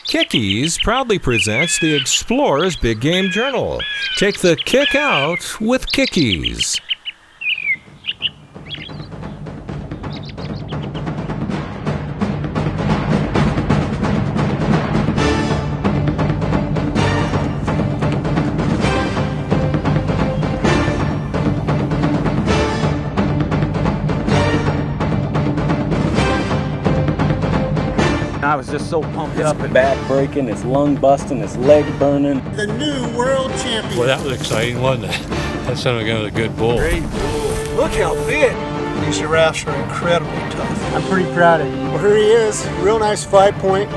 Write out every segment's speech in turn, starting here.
Kickies proudly presents the Explorer's Big Game Journal. Take the kick out with Kickies. I was just so pumped up and back breaking, it's lung busting, it's leg burning. The new world champion. Well, that was exciting, wasn't it? That sounded like a good bull. Great bull. Look how big. These giraffes are incredibly tough. I'm pretty proud of you. Well, here he is. Real nice 5-point.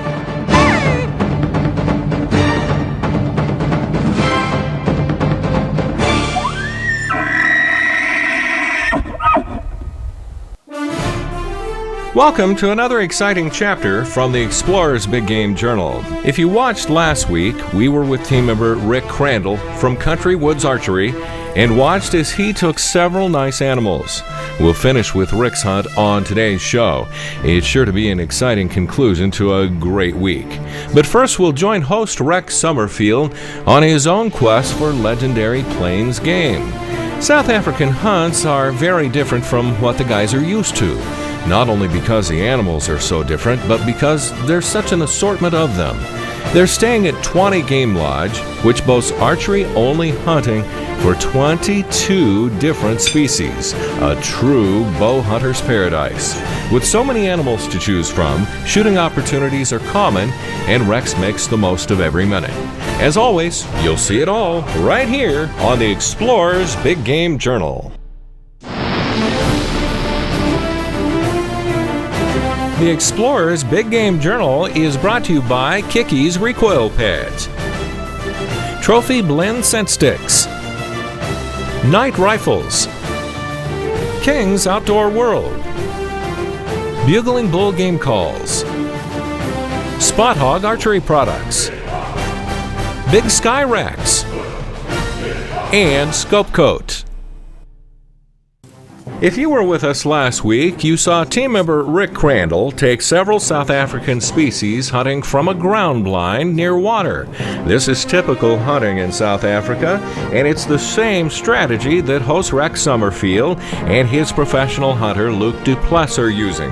Welcome to another exciting chapter from the Explorer's Big Game Journal. If you watched last week, we were with team member Rick Crandall from Country Woods Archery and watched as he took several nice animals. We'll finish with Rick's hunt on today's show. It's sure to be an exciting conclusion to a great week. But first, we'll join host Rex Summerfield on his own quest for legendary plains game. South African hunts are very different from what the guys are used to. Not only because the animals are so different, but because there's such an assortment of them. They're staying at 20 Game Lodge, which boasts archery-only hunting for 22 different species. A true bow hunter's paradise. With so many animals to choose from, shooting opportunities are common, and Rex makes the most of every minute. As always, you'll see it all right here on the Explorer's Big Game Journal. The Explorer's Big Game Journal is brought to you by Kickies Recoil Pads, Trophy Blend Scent Sticks, Night Rifles, King's Outdoor World, Bugling Bull Game Calls, Spot Hog Archery Products, Big Sky Racks, and Scope Coat. If you were with us last week, you saw team member Rick Crandall take several South African species hunting from a ground blind near water. This is typical hunting in South Africa, and it's the same strategy that host Rex Summerfield and his professional hunter Luke Duplessis are using.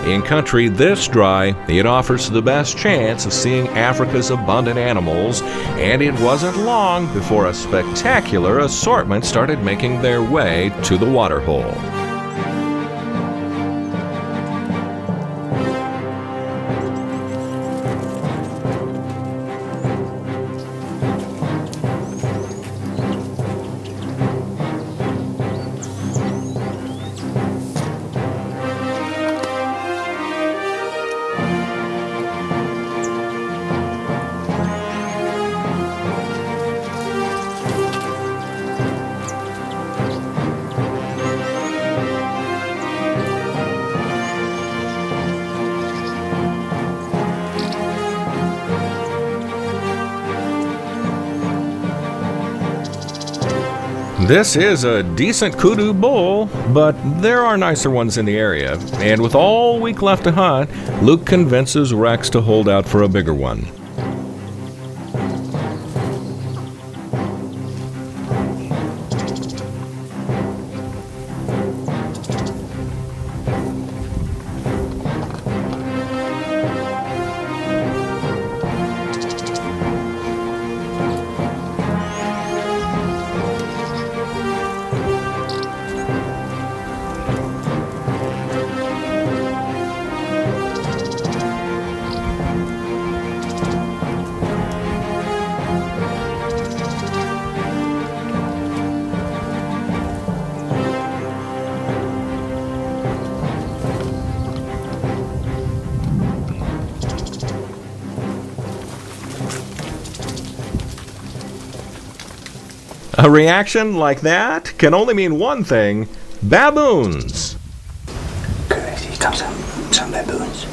In country this dry, it offers the best chance of seeing Africa's abundant animals, and it wasn't long before a spectacular assortment started making their way to the waterhole. This is a decent kudu bull, but there are nicer ones in the area, and with all week left to hunt, Luke convinces Rex to hold out for a bigger one. A reaction like that can only mean one thing: baboons. Good, here comes some baboons.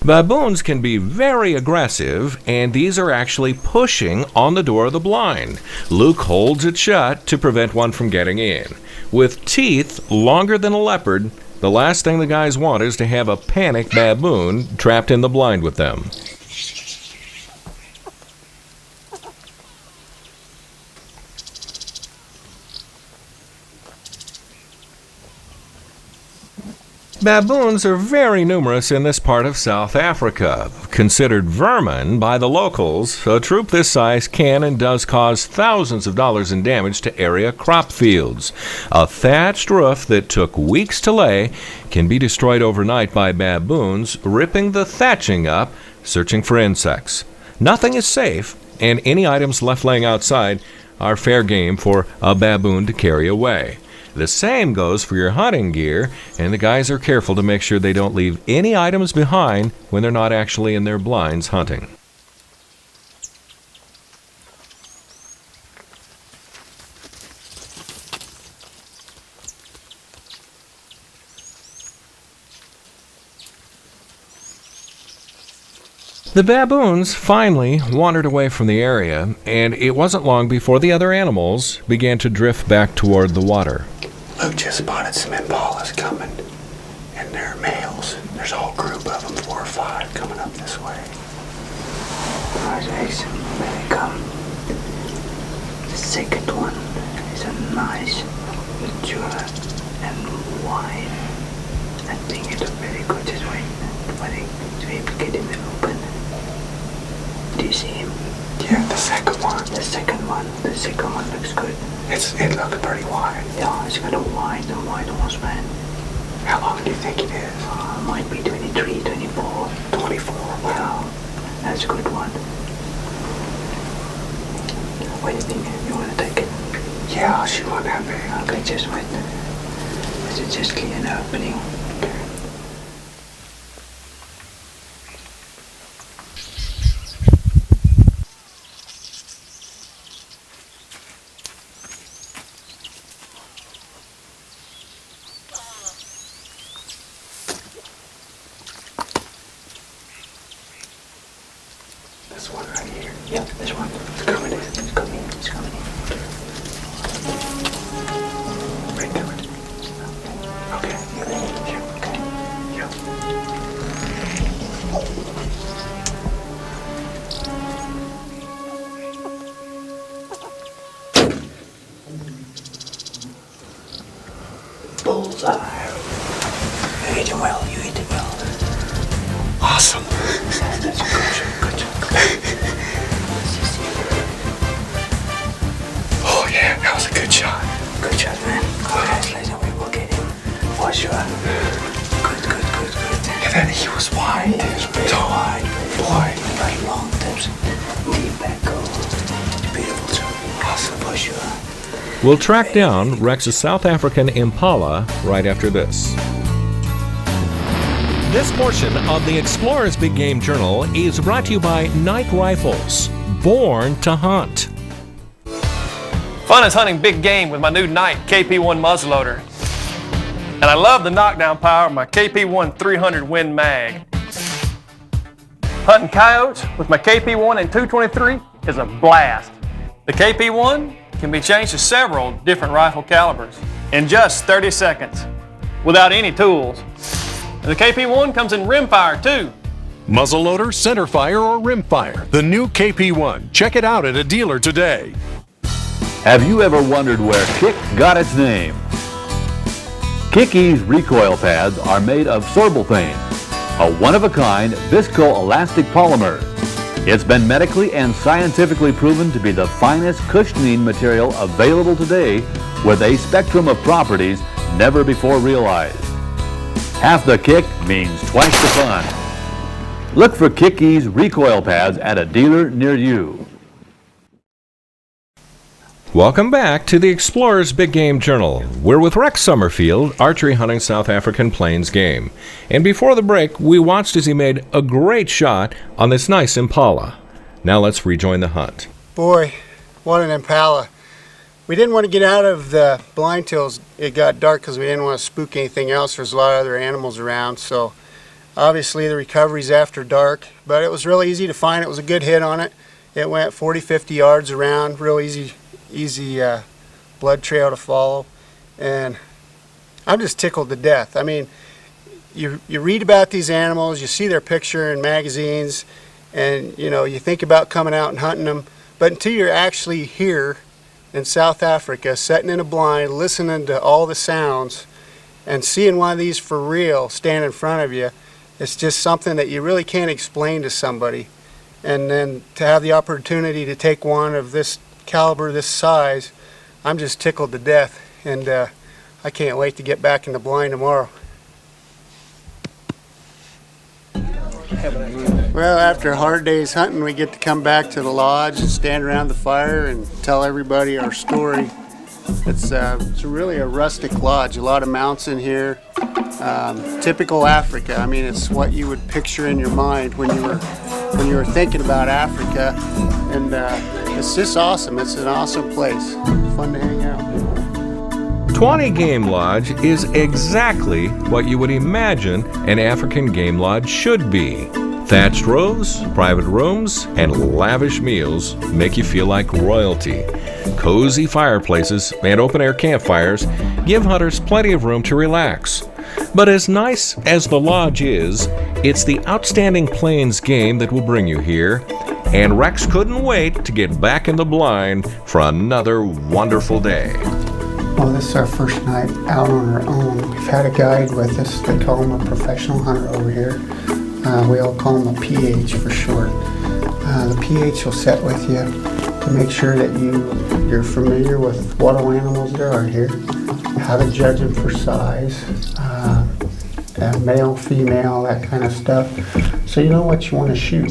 Baboons can be very aggressive, and these are actually pushing on the door of the blind. Luke holds it shut to prevent one from getting in. With teeth longer than a leopard, the last thing the guys want is to have a panicked baboon trapped in the blind with them. Baboons are very numerous in this part of South Africa. Considered vermin by the locals, a troop this size can and does cause thousands of dollars in damage to area crop fields. A thatched roof that took weeks to lay can be destroyed overnight by baboons, ripping the thatching up, searching for insects. Nothing is safe, and any items left laying outside are fair game for a baboon to carry away. The same goes for your hunting gear, and the guys are careful to make sure they don't leave any items behind when they're not actually in their blinds hunting. The baboons finally wandered away from the area, and it wasn't long before the other animals began to drift back toward the water. Luke just spotted some impalas coming, and they're males. There's a whole group of them, 4 or 5, coming up this way. Alright, Ace, there they come. The second one is a nice, mature, and wide. I think it looks very good this way. Waiting to be able to get in the open. Do you see him? Yeah, the second one. The second one looks good. It looks pretty wide. Yeah, it's got a wide horseman. How long do you think it is? Might be 23, 24. 24? Wow. Yeah, that's a good one. What do you think? You want to take it? Yeah, I'll shoot on that big. Okay, just wait. Is it just clear an opening? This one right here. Yep, this one. It's coming in. It's coming in. It's coming in. Right there. Okay. Yeah, okay. Yeah. Bullseye. You ate it well. You ate it well. Awesome. That's a good job. Good job. Oh yeah, that was a good shot. Good shot, man. Congratulations, we will get him. For sure. Good. Yeah, that he was wide. He was very wide. Very long tips. Deep back goal. Beautiful shot. Awesome. For sure. We'll track down Rex's South African impala right after this. This portion of the Explorer's Big Game Journal is brought to you by Night Rifles, born to hunt. Fun is hunting big game with my new Night KP1 muzzleloader. And I love the knockdown power of my KP1 300 Win Mag. Hunting coyotes with my KP1 and 223 is a blast. The KP1 can be changed to several different rifle calibers in just 30 seconds without any tools. And the KP1 comes in rimfire too. Muzzleloader, centerfire, or rimfire. The new KP1. Check it out at a dealer today. Have you ever wondered where Kick got its name? Kicky's recoil pads are made of sorbolthane, a one-of-a-kind viscoelastic polymer. It's been medically and scientifically proven to be the finest cushioning material available today with a spectrum of properties never before realized. Half the kick means twice the fun. Look for Kicky's recoil pads at a dealer near you. Welcome back to the Explorer's Big Game Journal. We're with Rex Summerfield, archery hunting South African plains game. And before the break, we watched as he made a great shot on this nice impala. Now let's rejoin the hunt. Boy, what an impala. We didn't want to get out of the blind till it got dark because we didn't want to spook anything else. There's a lot of other animals around, so Obviously the recovery's after dark, but it was real easy to find. It was a good hit on it. It went 40, 50 yards around, real easy blood trail to follow. And I'm just tickled to death. I mean, you read about these animals, you see their picture in magazines, and you think about coming out and hunting them, but until you're actually here in South Africa, sitting in a blind, listening to all the sounds, and seeing one of these for real stand in front of you, it's just something that you really can't explain to somebody. And then to have the opportunity to take one of this caliber, this size, I'm just tickled to death, and I can't wait to get back in the blind tomorrow. Well, after a hard day's hunting, we get to come back to the lodge and stand around the fire and tell everybody our story. It's really a rustic lodge, a lot of mounts in here. Typical Africa. I mean, it's what you would picture in your mind when you were thinking about Africa, and it's just awesome. It's an awesome place. Fun to hang out. Twanny Game Lodge is exactly what you would imagine an African game lodge should be. Thatched roofs, private rooms, and lavish meals make you feel like royalty. Cozy fireplaces and open-air campfires give hunters plenty of room to relax. But as nice as the lodge is, it's the outstanding Plains game that will bring you here, and Rex couldn't wait to get back in the blind for another wonderful day. Well, this is our first night out on our own. We've had a guide with us. They call him a professional hunter over here. We all call him a PH for short. The PH will sit with you to make sure that you're familiar with what all animals there are here, how to judge them for size, male, female, that kind of stuff, so you know what you want to shoot.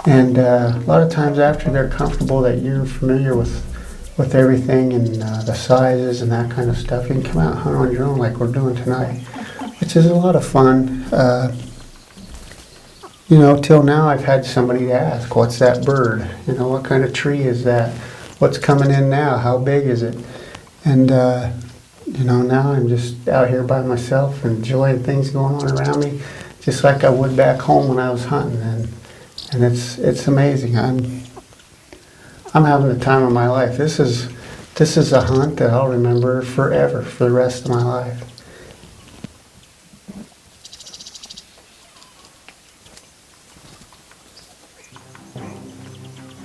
And a lot of times after they're comfortable that you're familiar with everything and the sizes and that kind of stuff, you can come out and hunt on your own like we're doing tonight, which is a lot of fun. Till now I've had somebody to ask, what's that bird? What kind of tree is that? What's coming in now? How big is it? And now I'm just out here by myself, enjoying things going on around me, just like I would back home when I was hunting. And it's amazing. I'm having the time of my life. This is a hunt that I'll remember forever, for the rest of my life.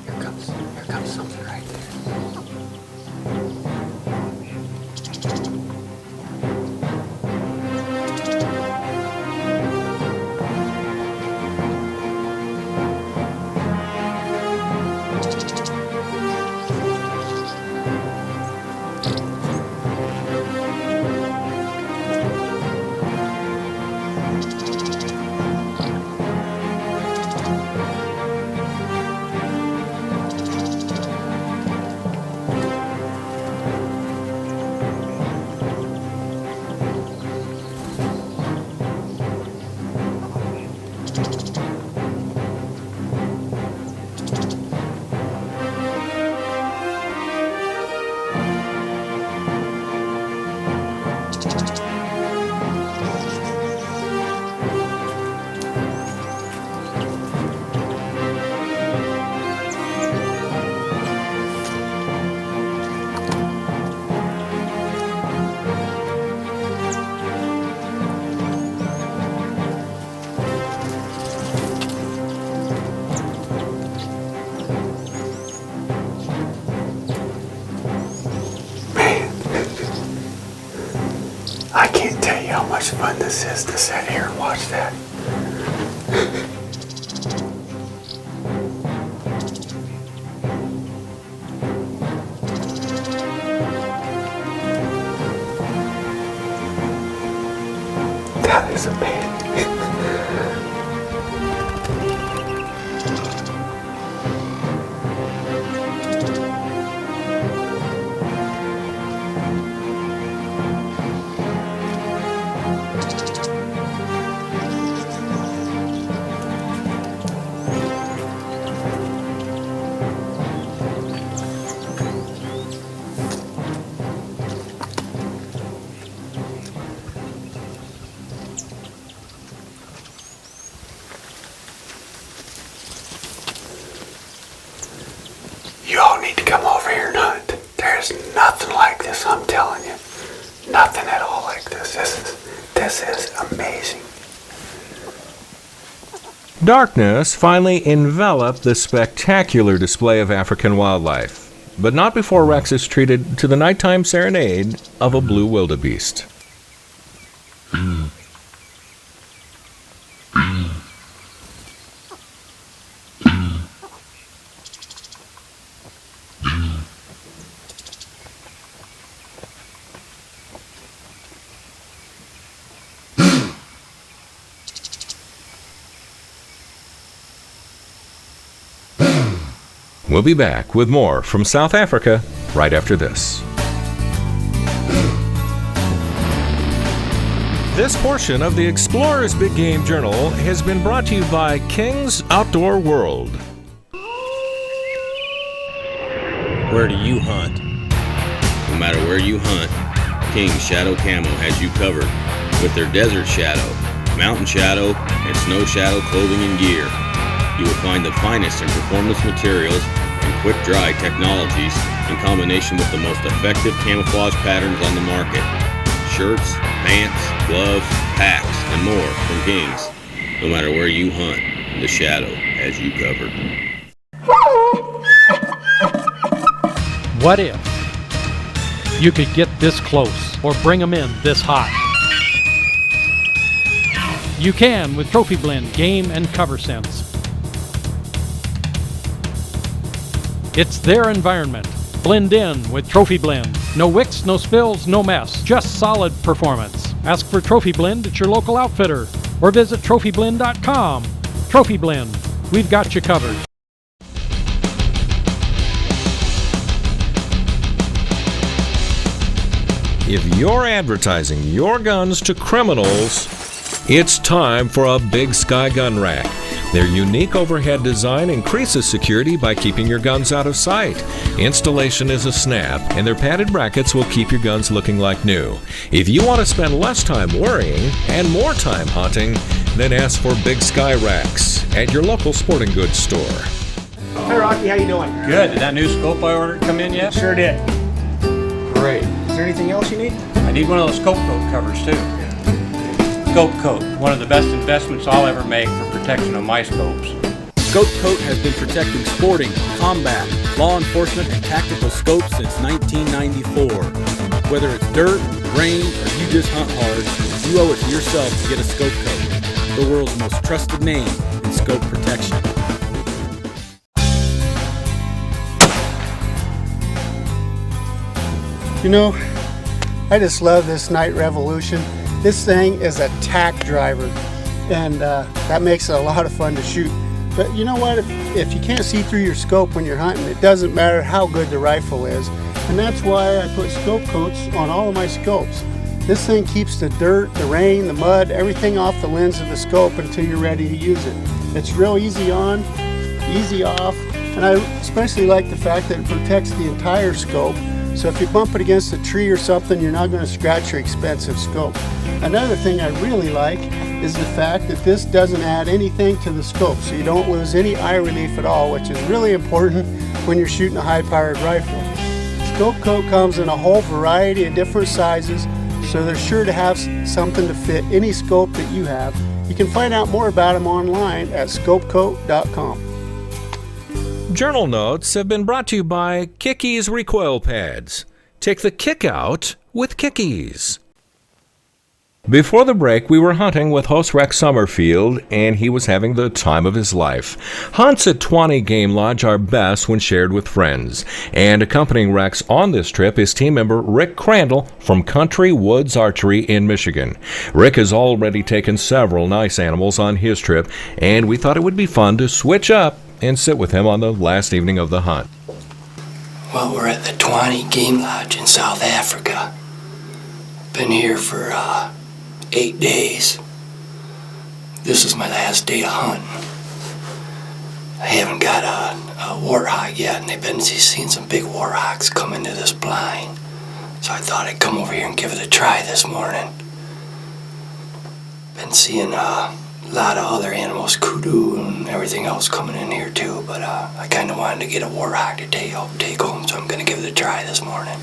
Here comes something right there. I can't tell you how much fun this is to sit here and watch that. That is a pain. this, I'm telling you. Nothing at all like this. This is amazing. Darkness finally enveloped the spectacular display of African wildlife, but not before Rex is treated to the nighttime serenade of a blue wildebeest. We'll be back with more from South Africa right after this. This portion of the Explorer's Big Game Journal has been brought to you by King's Outdoor World. Where do you hunt? No matter where you hunt, King's Shadow Camo has you covered with their Desert Shadow, Mountain Shadow, and Snow Shadow clothing and gear. You will find the finest in performance materials and quick-dry technologies in combination with the most effective camouflage patterns on the market. Shirts, pants, gloves, packs, and more from King's. No matter where you hunt, the Shadow has you covered. What if you could get this close or bring them in this hot? You can with Trophy Blend Game and Cover Scents. It's their environment. Blend in with Trophy Blend. No wicks, no spills, no mess. Just solid performance. Ask for Trophy Blend at your local outfitter or visit trophyblend.com. Trophy Blend. We've got you covered. If you're advertising your guns to criminals, it's time for a Big Sky gun rack. Their unique overhead design increases security by keeping your guns out of sight. Installation is a snap, and their padded brackets will keep your guns looking like new. If you want to spend less time worrying and more time hunting, then ask for Big Sky racks at your local sporting goods store. Hey Rocky, how you doing? Good. Did that new scope I ordered come in yet? Sure did. Great. Is there anything else you need? I need one of those scope coat covers too. Scope Coat, one of the best investments I'll ever make for protection of my scopes. Scope Coat has been protecting sporting, combat, law enforcement, and tactical scopes since 1994. Whether it's dirt, rain, or you just hunt hard, you owe it to yourself to get a Scope Coat, the world's most trusted name in scope protection. You know, I just love this Night Revolution. This thing is a tack driver, and that makes it a lot of fun to shoot. But you know what, if you can't see through your scope when you're hunting, it doesn't matter how good the rifle is. And that's why I put scope coats on all of my scopes. This thing keeps the dirt, the rain, the mud, everything off the lens of the scope until you're ready to use it. It's real easy on, easy off, and I especially like the fact that it protects the entire scope. So if you bump it against a tree or something, you're not going to scratch your expensive scope. Another thing I really like is the fact that this doesn't add anything to the scope, so you don't lose any eye relief at all, which is really important when you're shooting a high-powered rifle. Scope Coat comes in a whole variety of different sizes, so they're sure to have something to fit any scope that you have. You can find out more about them online at scopecoat.com. Journal notes have been brought to you by Kickies Recoil Pads. Take the kick out with Kickies. Before the break, we were hunting with host Rex Summerfield, and he was having the time of his life. Hunts at Twanee Game Lodge are best when shared with friends. And accompanying Rex on this trip is team member Rick Crandall from Country Woods Archery in Michigan. Rick has already taken several nice animals on his trip, and we thought it would be fun to switch up and sit with him on the last evening of the hunt. Well, we're at the Twanee Game Lodge in South Africa. Been here for 8 days. This is my last day of hunting. I haven't got a warthog yet, and they've been seeing some big warthogs come into this blind. So I thought I'd come over here and give it a try this morning. Been seeing a lot of other animals, kudu and everything else coming in here too, but I kind of wanted to get a warthog to take home, so I'm going to give it a try this morning.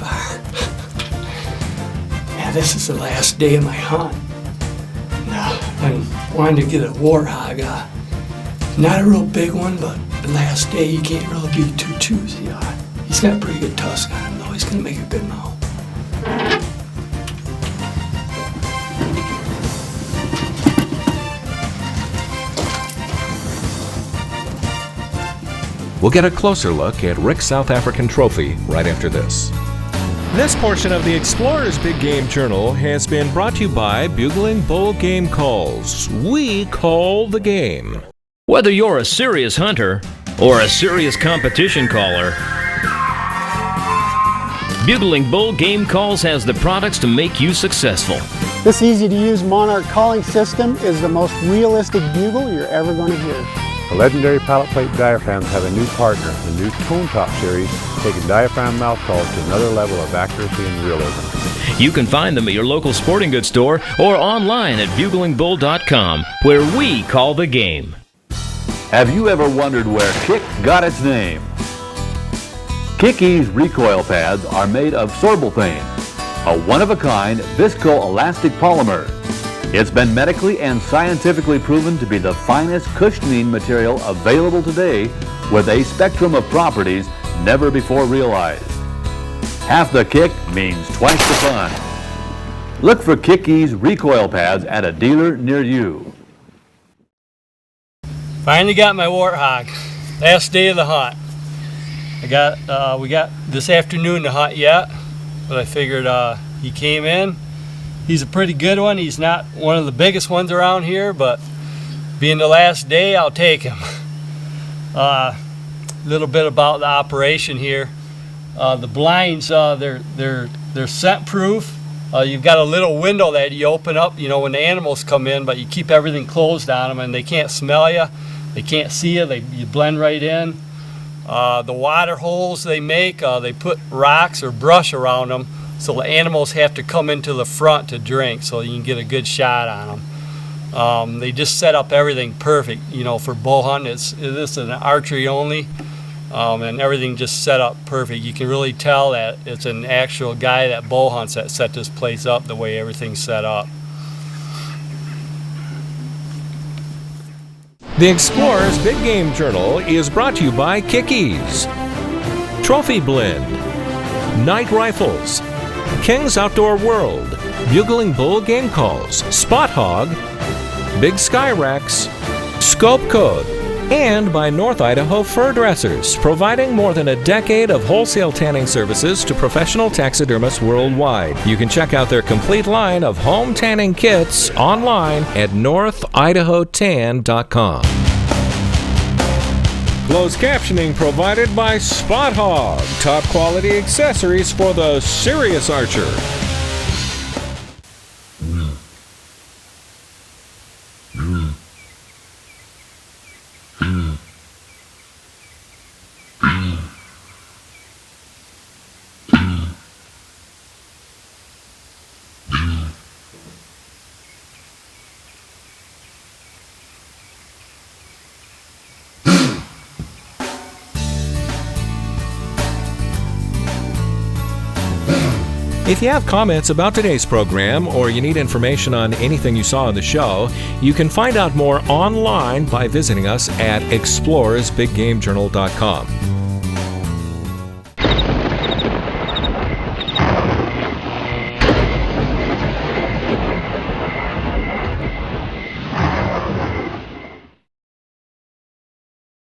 fire. Yeah, this is the last day of my hunt. I wanted to get a warthog. Not a real big one, but the last day you can't really be too choosy. He's got a pretty good tusk on him, though. He's gonna make a good mount. We'll get a closer look at Rick's South African trophy right after this. This portion of the Explorer's Big Game Journal has been brought to you by Bugling Bull Game Calls. We call the game. Whether you're a serious hunter or a serious competition caller, Bugling Bull Game Calls has the products to make you successful. This easy-to-use Monarch calling system is the most realistic bugle you're ever going to hear. The legendary Pilot Plate diaphragms have a new partner, the new Tone Top series, taking diaphragm mouth calls to another level of accuracy and realism. You can find them at your local sporting goods store or online at buglingbull.com, where we call the game. Have you ever wondered where Kick got its name? Kick-Ease recoil pads are made of sorbothane, a one-of-a-kind viscoelastic polymer. It's been medically and scientifically proven to be the finest cushioning material available today, with a spectrum of properties never before realized. Half the kick means twice the fun. Look for Kick-Ease recoil pads at a dealer near you. Finally got my warthog. Last day of the hunt. We got this afternoon to hunt yet, but I figured he came in. He's a pretty good one. He's not one of the biggest ones around here, but being the last day, I'll take him. A little bit about the operation here. The blinds, they're scent proof. You've got a little window that you open up, you know, when the animals come in, but you keep everything closed on them, and they can't smell you. They can't see you. You blend right in. The water holes they make, they put rocks or brush around them, so the animals have to come into the front to drink, so you can get a good shot on them. They just set up everything perfect, you know, for bow hunting. This is an archery only, and everything just set up perfect. You can really tell that it's an actual guy that bow hunts that set this place up the way everything's set up. The Explorer's Big Game Journal is brought to you by Kick-Ease, Trophy Blend, Night Rifles, King's Outdoor World, Bugling Bull Game Calls, Spot Hog, Big Sky Racks, Scope Code, and by North Idaho Fur Dressers, providing more than a decade of wholesale tanning services to professional taxidermists worldwide. You can check out their complete line of home tanning kits online at northidahotan.com. Closed captioning provided by Spot Hog, top quality accessories for the serious archer. If you have comments about today's program or you need information on anything you saw on the show, you can find out more online by visiting us at explorersbiggamejournal.com.